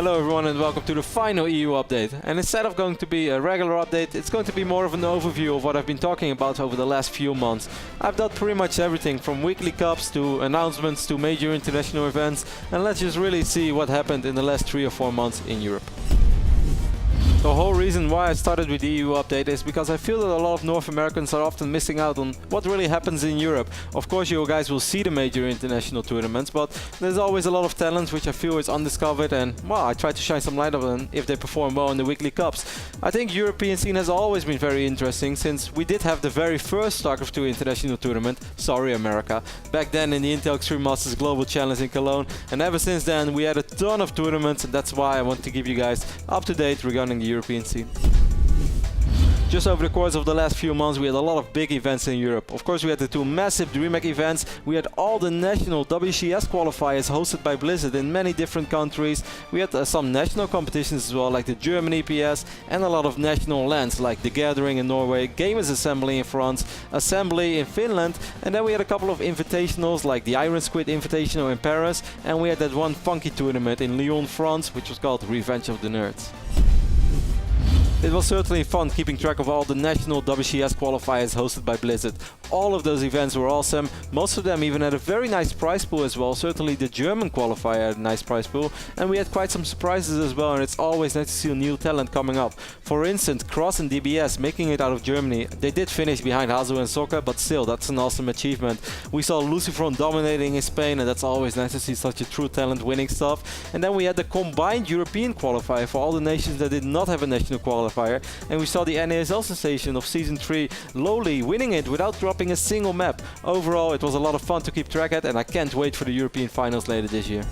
Hello everyone and welcome to the final EU update. And instead of going to be a regular update, it's going to be more of an overview of what I've been talking about over the last few months. I've done pretty much everything from weekly cups to announcements to major international events, and let's just really see what happened in the last 3 or 4 months in Europe. The whole reason why I started with the EU update is because I feel that a lot of North Americans are often missing out on what really happens in Europe. Of course, you guys will see the major international tournaments, but there's always a lot of talent which I feel is undiscovered, and well, I try to shine some light on them if they perform well in the weekly cups. I think European scene has always been very interesting since we did have the very first StarCraft 2 international tournament, sorry America, back then in the Intel Extreme Masters Global Challenge in Cologne, and ever since then we had a ton of tournaments, and that's why I want to keep you guys up to date regarding the European scene. Just over the course of the last few months we had a lot of big events in Europe. Of course we had the 2 massive DreamHack events, we had all the national WCS qualifiers hosted by Blizzard in many different countries, we had some national competitions as well like the German EPS, and a lot of national lands like the Gathering in Norway, Gamers Assembly in France, Assembly in Finland, and then we had a couple of invitationals like the Iron Squid Invitational in Paris, and we had that one funky tournament in Lyon, France, which was called Revenge of the Nerds. It was certainly fun keeping track of all the national WCS qualifiers hosted by Blizzard. All of those events were awesome, most of them even had a very nice prize pool as well, certainly the German qualifier had a nice prize pool, and we had quite some surprises as well, and it's always nice to see new talent coming up. For instance, Cross and DBS making it out of Germany. They did finish behind Hazu and Soccer, but still, that's an awesome achievement. We saw Lucifron dominating in Spain, and that's always nice to see such a true talent winning stuff. And then we had the combined European qualifier for all the nations that did not have a national qualifier. And we saw the NASL sensation of Season 3, Lowly, winning it without dropping a single map. Overall, it was a lot of fun to keep track at, and I can't wait for the European finals later this year.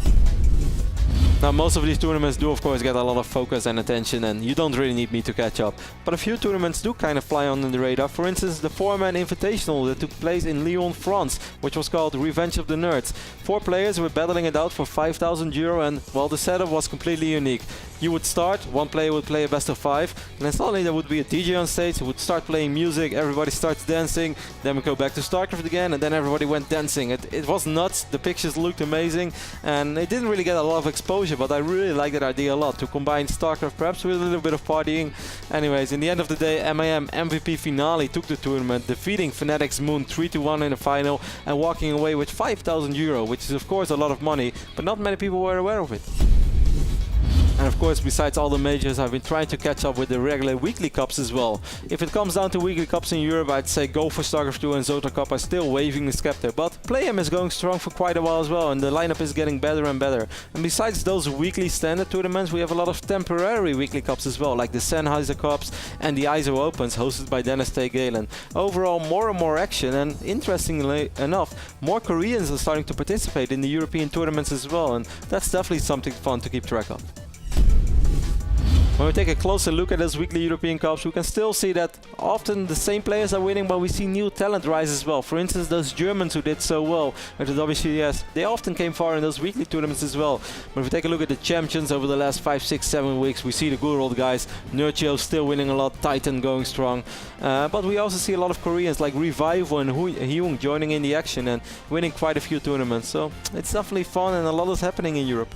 Now, most of these tournaments do of course get a lot of focus and attention, and you don't really need me to catch up. But a few tournaments do kind of fly under the radar. For instance, the 4-man invitational that took place in Lyon, France, which was called Revenge of the Nerds. 4 players were battling it out for €5,000, and well, the setup was completely unique. You would start, one player would play a best of 5, and then suddenly there would be a DJ on stage who would start playing music, everybody starts dancing, then we go back to StarCraft again, and then everybody went dancing. It was nuts, the pictures looked amazing, and it didn't really get a lot of exposure, but I really like that idea a lot, to combine StarCraft perhaps with a little bit of partying. Anyways, in the end of the day, MAM MVP Finale took the tournament, defeating Fnatic's Moon 3-1 in the final, and walking away with €5,000, which is of course a lot of money, but not many people were aware of it. And of course, besides all the majors, I've been trying to catch up with the regular weekly cups as well. If it comes down to weekly cups in Europe, I'd say go for StarCraft 2 and Zota Cup are still waving the scepter. But Play-M is going strong for quite a while as well, and the lineup is getting better and better. And besides those weekly standard tournaments, we have a lot of temporary weekly cups as well, like the Sennheiser Cups and the ISO Opens hosted by Dennis T. Galen. Overall, more and more action, and interestingly enough, more Koreans are starting to participate in the European tournaments as well, and that's definitely something fun to keep track of. When we take a closer look at those weekly European Cups, we can still see that often the same players are winning, but we see new talent rise as well. For instance, those Germans who did so well at the WCS, they often came far in those weekly tournaments as well. But if we take a look at the champions over the last 5, 6, 7 weeks, we see the good old guys, Nurchio still winning a lot, Titan going strong. But we also see a lot of Koreans like Revival and Hyung joining in the action and winning quite a few tournaments. So it's definitely fun, and a lot is happening in Europe.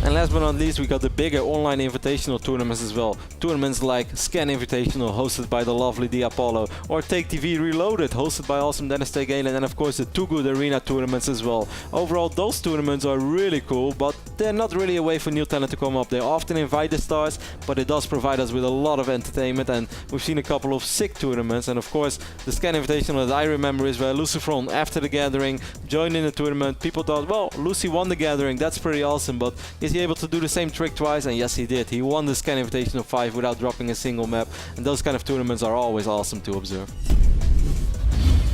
And last but not least, we got the bigger online invitational tournaments as well. Tournaments like Scan Invitational, hosted by the lovely The Apollo, or Take TV Reloaded, hosted by awesome Dennis T. Galen, and of course the Too Good Arena tournaments as well. Overall, those tournaments are really cool, but they're not really a way for new talent to come up. They often invite the stars, but it does provide us with a lot of entertainment, and we've seen a couple of sick tournaments. And of course, the Scan Invitational that I remember is where Lucifron, after the Gathering, joined in the tournament. People thought, well, Lucy won the Gathering, that's pretty awesome, but is he able to do the same trick twice? And yes, he did. He won the Scan Invitational 5 without dropping a single map, and those kind of tournaments are always awesome to observe.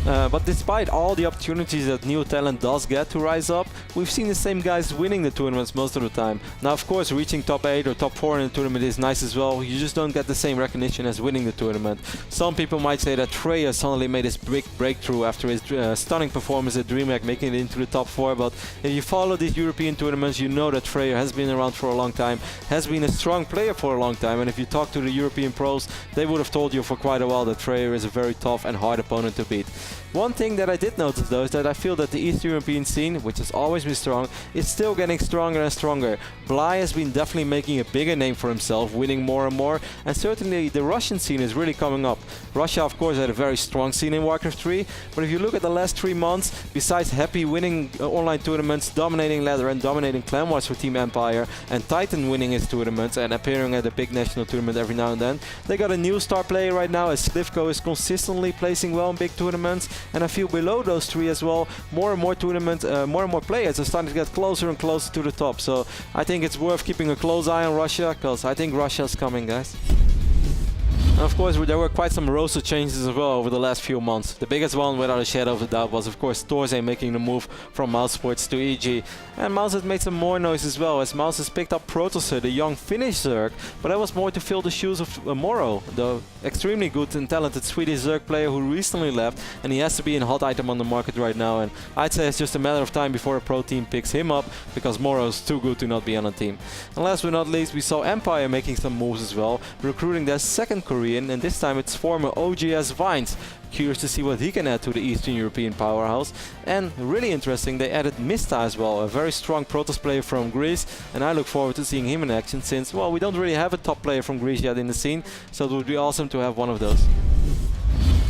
But despite all the opportunities that new talent does get to rise up, we've seen the same guys winning the tournaments most of the time. Now, of course, reaching top 8 or top 4 in the tournament is nice as well. You just don't get the same recognition as winning the tournament. Some people might say that Freya suddenly made his big breakthrough after his stunning performance at DreamHack, making it into the top 4. But if you follow these European tournaments, you know that Freya has been around for a long time, has been a strong player for a long time. And if you talk to the European pros, they would have told you for quite a while that Freya is a very tough and hard opponent to beat. One thing that I did notice though is that I feel that the Eastern European scene, which has always been strong, is still getting stronger and stronger. Bly has been definitely making a bigger name for himself, winning more and more, and certainly the Russian scene is really coming up. Russia of course had a very strong scene in Warcraft 3, but if you look at the last 3 months, besides Happy winning online tournaments, dominating ladder and dominating clan wars for Team Empire, and Titan winning his tournaments and appearing at a big national tournament every now and then, they got a new star player right now as Slivko is consistently placing well in big tournaments, and I feel below those 3 as well, more and more tournaments, more and more players are starting to get closer and closer to the top. So I think it's worth keeping a close eye on Russia, because I think Russia's coming, guys. And of course, there were quite some roster changes as well over the last few months. The biggest one, without a shadow of a doubt, was of course Torze making the move from Mousesports to EG. And Mouse has made some more noise as well, as Mouse has picked up Protoss, the young Finnish Zerg, but that was more to fill the shoes of Moro, the extremely good and talented Swedish Zerg player who recently left, and he has to be a hot item on the market right now, and I'd say it's just a matter of time before a pro team picks him up, because Moro is too good to not be on a team. And last but not least, we saw Empire making some moves as well, recruiting their second Korean, and this time it's former OGS Vines. Curious to see what he can add to the Eastern European powerhouse. And really interesting, they added Mista as well, a very strong Protoss player from Greece, and I look forward to seeing him in action since, well, we don't really have a top player from Greece yet in the scene, so it would be awesome to have one of those.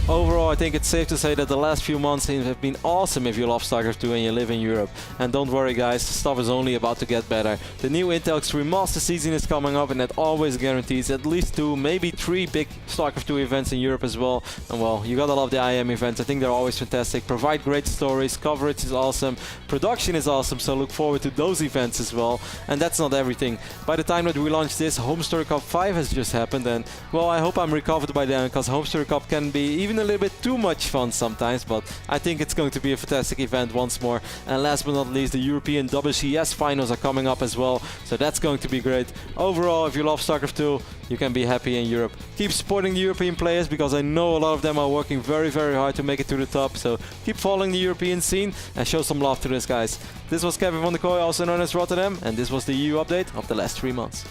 Overall, I think it's safe to say that the last few months have been awesome if you love StarCraft 2 and you live in Europe. And don't worry guys, stuff is only about to get better. The new Intel Extreme Master season is coming up, and that always guarantees at least 2, maybe 3 big StarCraft 2 events in Europe as well. And well, you gotta love the IM events, I think they're always fantastic, provide great stories, coverage is awesome, production is awesome, so look forward to those events as well. And that's not everything. By the time that we launch this, Home Story Cup 5 has just happened, and well, I hope I'm recovered by then, because Home Story Cup can be even a little bit too much fun sometimes, but I think it's going to be a fantastic event once more. And last but not least, the European WCS finals are coming up as well, so that's going to be great. Overall, if you love StarCraft 2, you can be happy in Europe. Keep supporting the European players, because I know a lot of them are working very, very hard to make it to the top, so keep following the European scene and show some love to this, guys. This was Kevin van der Kooi, also known as RotterdaM, and this was the EU update of the last 3 months.